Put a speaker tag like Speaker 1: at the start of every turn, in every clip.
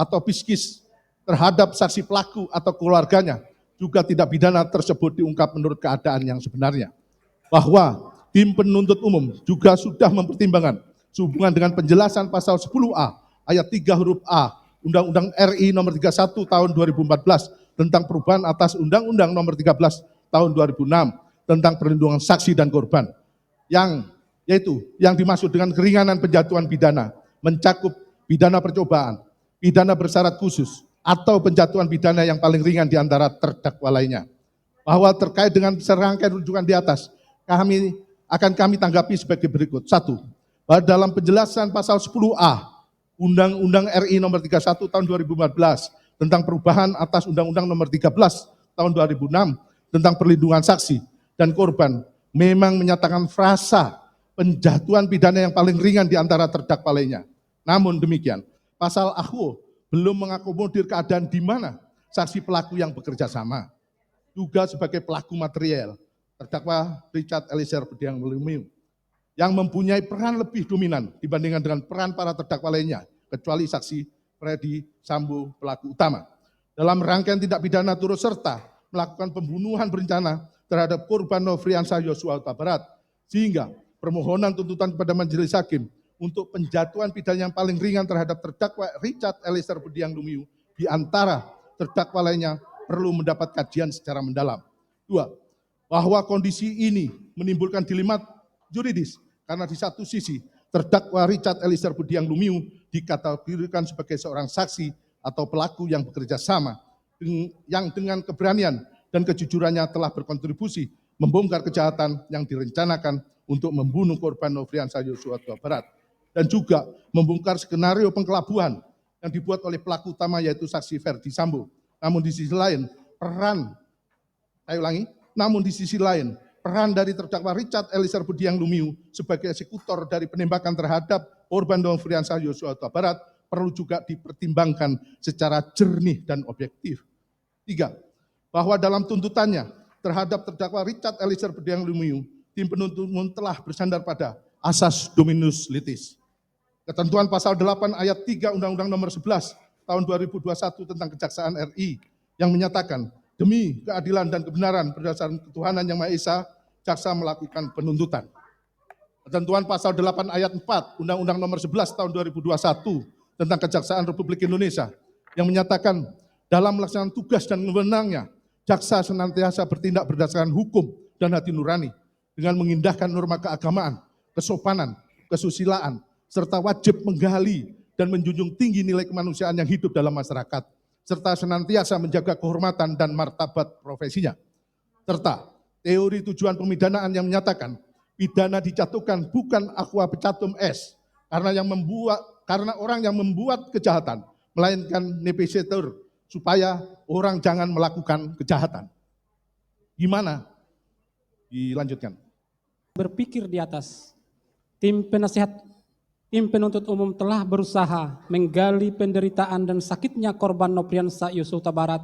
Speaker 1: atau psikis terhadap saksi pelaku atau keluarganya juga tindak pidana tersebut diungkap menurut keadaan yang sebenarnya. Bahwa tim penuntut umum juga sudah mempertimbangkan sehubungan dengan penjelasan pasal 10A ayat 3 huruf A Undang-Undang RI nomor 31 tahun 2014 tentang perubahan atas Undang-Undang nomor 13 tahun 2006 tentang perlindungan saksi dan korban, yang dimaksud dengan keringanan penjatuhan pidana mencakup pidana percobaan, pidana bersyarat khusus, atau penjatuhan pidana yang paling ringan di antara terdakwa lainnya. Bahwa terkait dengan serangkaian rujukan di atas, kami tanggapi sebagai berikut. 1. Bahwa dalam penjelasan pasal 10A Undang-Undang RI nomor 31 tahun 2014 tentang perubahan atas Undang-Undang nomor 13 tahun 2006 tentang perlindungan saksi dan korban memang menyatakan frasa penjatuhan pidana yang paling ringan di antara terdakwa lainnya. Namun demikian, pasal AHO belum mengakomodir keadaan di mana saksi pelaku yang bekerja sama juga sebagai pelaku material, terdakwa Richard Eliezer Budiang Lumiu, yang mempunyai peran lebih dominan dibandingkan dengan peran para terdakwa lainnya, kecuali saksi Freddy Sambo pelaku utama. Dalam rangkaian tindak pidana turut serta melakukan pembunuhan berencana terhadap korban Nofriansah Yosua Huta Barat, sehingga permohonan tuntutan kepada majelis hakim untuk penjatuhan pidana yang paling ringan terhadap terdakwa Richard Eliezer Budiang Lumiu di antara terdakwa lainnya perlu mendapat kajian secara mendalam. 2. Bahwa kondisi ini menimbulkan dilema juridis karena di satu sisi terdakwa Richard Eliezer Budiang Lumiu dikategorikan sebagai seorang saksi atau pelaku yang bekerja sama yang dengan keberanian dan kejujurannya telah berkontribusi membongkar kejahatan yang direncanakan untuk membunuh korban Nofriansah Yosua Huta Barat dan juga membongkar skenario pengkelabuan yang dibuat oleh pelaku utama yaitu saksi Freddy Sambo. Namun di sisi lain peran dari terdakwa Richard Eliezer Budiang Lumiu sebagai eksekutor dari penembakan terhadap korban Nofriansah Yosua Huta Barat perlu juga dipertimbangkan secara jernih dan objektif. 3. Bahwa dalam tuntutannya terhadap terdakwa Richard Eliezer Budiang Lumiu, tim penuntut umum telah bersandar pada asas dominus litis. Ketentuan pasal 8 ayat 3 Undang-Undang nomor 11 tahun 2021 tentang Kejaksaan RI yang menyatakan demi keadilan dan kebenaran berdasarkan ketuhanan yang Maha Esa, jaksa melakukan penuntutan. Ketentuan pasal 8 ayat 4 Undang-Undang nomor 11 tahun 2021 tentang Kejaksaan Republik Indonesia yang menyatakan dalam melaksanakan tugas dan wewenangnya, jaksa senantiasa bertindak berdasarkan hukum dan hati nurani dengan mengindahkan norma keagamaan, kesopanan, kesusilaan, serta wajib menggali dan menjunjung tinggi nilai kemanusiaan yang hidup dalam masyarakat, serta senantiasa menjaga kehormatan dan martabat profesinya. Serta teori tujuan pemidanaan yang menyatakan pidana dijatuhkan bukan aqua pecatum es karena orang yang membuat kejahatan, melainkan nepisetur supaya orang jangan melakukan kejahatan. Gimana? Dilanjutkan.
Speaker 2: Berpikir di atas, tim penuntut umum telah berusaha menggali penderitaan dan sakitnya korban Nofriansah Yosua Huta Barat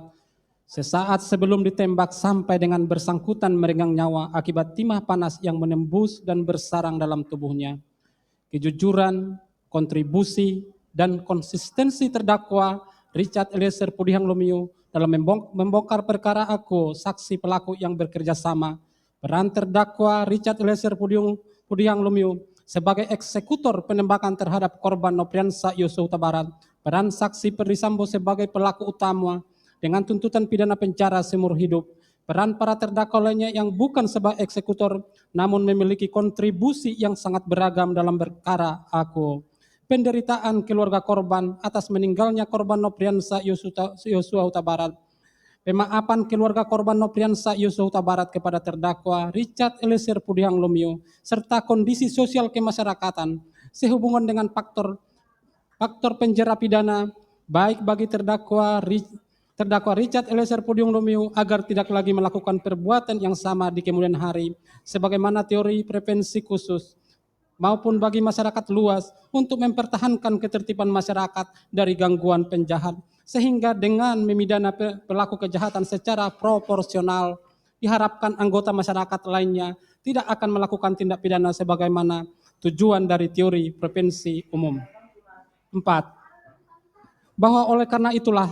Speaker 2: sesaat sebelum ditembak sampai dengan bersangkutan merenggang nyawa akibat timah panas yang menembus dan bersarang dalam tubuhnya. Kejujuran, kontribusi, dan konsistensi terdakwa Richard Eliezer Budiang Lumiu dalam membongkar perkara aku, saksi pelaku yang bekerja sama, peran terdakwa Richard Eliezer Budiang Lumiu sebagai eksekutor penembakan terhadap korban Nofriansah Yosua Huta Barat, peran saksi Freddy Sambo sebagai pelaku utama dengan tuntutan pidana penjara seumur hidup, peran para terdakwa lainnya yang bukan sebagai eksekutor namun memiliki kontribusi yang sangat beragam dalam perkara aku, penderitaan keluarga korban atas meninggalnya korban Nofriansah Yosua Huta Barat, pemaafan keluarga korban Nofriansah Yosua Huta Barat kepada terdakwa Richard Eliezer Budiang Lumiu, serta kondisi sosial kemasyarakatan sehubungan dengan faktor penjara pidana baik bagi terdakwa Richard Eliezer Budiang Lumiu agar tidak lagi melakukan perbuatan yang sama di kemudian hari, sebagaimana teori prevensi khusus, maupun bagi masyarakat luas untuk mempertahankan ketertiban masyarakat dari gangguan penjahat, sehingga dengan memidana pelaku kejahatan secara proporsional, diharapkan anggota masyarakat lainnya tidak akan melakukan tindak pidana sebagaimana tujuan dari teori prevensi umum. 4. bahwa oleh karena itulah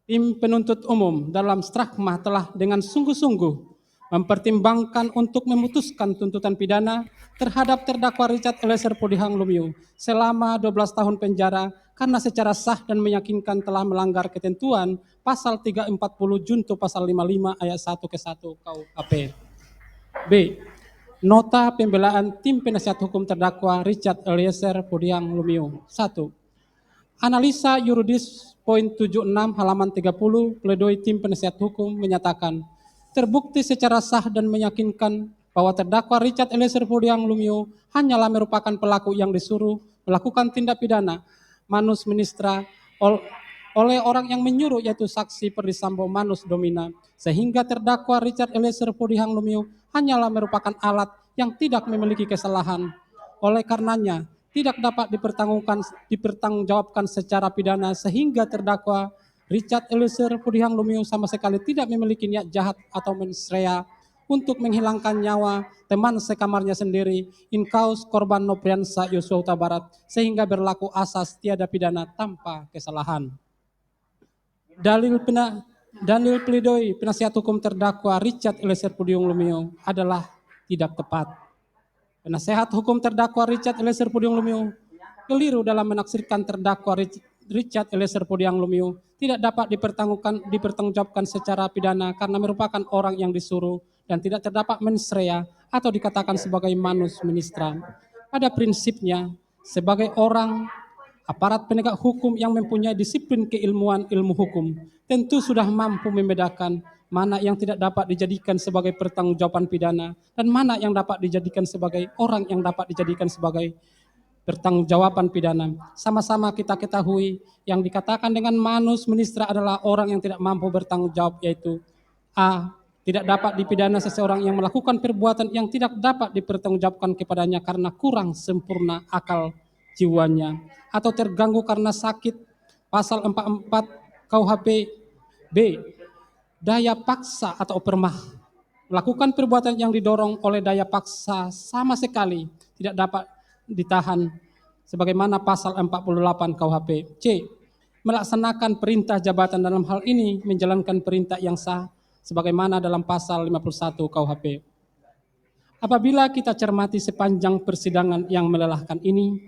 Speaker 2: tim penuntut umum dalam Strakma telah dengan sungguh-sungguh mempertimbangkan untuk memutuskan tuntutan pidana terhadap terdakwa Richard Eliezer Pudihang Lumiu selama 12 tahun penjara karena secara sah dan meyakinkan telah melanggar ketentuan pasal 340 junto pasal 55 ayat 1 ke 1 KUHP. B. Nota pembelaan tim penasihat hukum terdakwa Richard Eliezer Pudihang Lumiu. 1. Analisa yuridis poin 76 halaman 30 pledoi tim penasihat hukum menyatakan terbukti secara sah dan meyakinkan bahwa terdakwa Richard Eliezer Pudihang Lumiu hanyalah merupakan pelaku yang disuruh melakukan tindak pidana manus ministra oleh orang yang menyuruh yaitu saksi Perdisambo Manus Domina sehingga terdakwa Richard Eliezer Pudihang Lumiu hanyalah merupakan alat yang tidak memiliki kesalahan. Oleh karenanya tidak dapat dipertanggungjawabkan secara pidana sehingga terdakwa Richard Eliezer Pudihang Lumiu sama sekali tidak memiliki niat jahat atau mensrea untuk menghilangkan nyawa teman sekamarnya sendiri in cause korban Nopriansa Yosua Huta Barat sehingga berlaku asas tiada pidana tanpa kesalahan. Dalil pledoi penasihat hukum terdakwa Richard Eliezer Pudihang Lumiu adalah tidak tepat. Penasihat hukum terdakwa Richard Eliezer Pudihang Lumiu keliru dalam menaksirkan terdakwa Richard Eliezer Pudihang Lumiu tidak dapat dipertanggungjawabkan secara pidana karena merupakan orang yang disuruh dan tidak terdapat mensrea atau dikatakan sebagai manus ministra. Pada prinsipnya, sebagai orang aparat penegak hukum yang mempunyai disiplin keilmuan ilmu hukum, tentu sudah mampu membedakan mana yang tidak dapat dijadikan sebagai pertanggungjawaban pidana dan mana yang dapat dijadikan sebagai orang yang dapat dijadikan sebagai pertanggungjawaban pidana. Sama-sama kita ketahui yang dikatakan dengan manus ministra adalah orang yang tidak mampu bertanggung jawab, yaitu A. Tidak dapat dipidana seseorang yang melakukan perbuatan yang tidak dapat dipertanggungjawabkan kepadanya karena kurang sempurna akal jiwanya atau terganggu karena sakit pasal 44 KUHP. B. Daya paksa atau permah melakukan perbuatan yang didorong oleh daya paksa sama sekali tidak dapat ditahan sebagaimana pasal 48 KUHP. C. Melaksanakan perintah jabatan dalam hal ini menjalankan perintah yang sah sebagaimana dalam pasal 51 KUHP. Apabila kita cermati sepanjang persidangan yang melelahkan ini,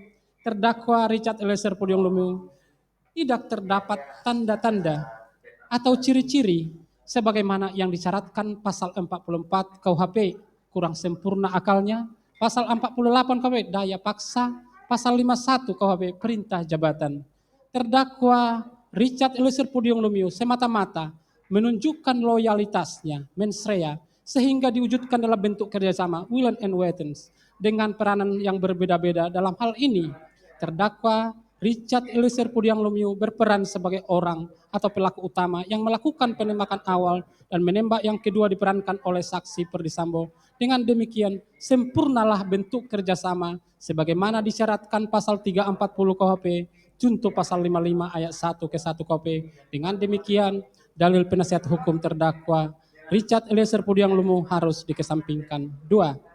Speaker 2: terdakwa Richard Eliezer Pudihang Lumiu tidak terdapat tanda-tanda atau ciri-ciri sebagaimana yang disyaratkan pasal 44 KUHP kurang sempurna akalnya, pasal 48 KUHP daya paksa, pasal 51 KUHP perintah jabatan. Terdakwa Richard Eliezer Pudihang Lumiu semata-mata menunjukkan loyalitasnya, mensrea, sehingga diwujudkan dalam bentuk kerjasama will and weapons dengan peranan yang berbeda-beda. Dalam hal ini, terdakwa Richard Eliezer Pudihang Lumiu berperan sebagai orang atau pelaku utama yang melakukan penembakan awal dan menembak yang kedua diperankan oleh saksi Perdisambo. Dengan demikian, sempurnalah bentuk kerjasama sebagaimana disyaratkan pasal 340 KUHP junto pasal 55 ayat 1 ke 1 KUHP. Dengan demikian, dalil penasihat hukum terdakwa Richard Eliezer Pudihang Lumiu harus dikesampingkan. 2.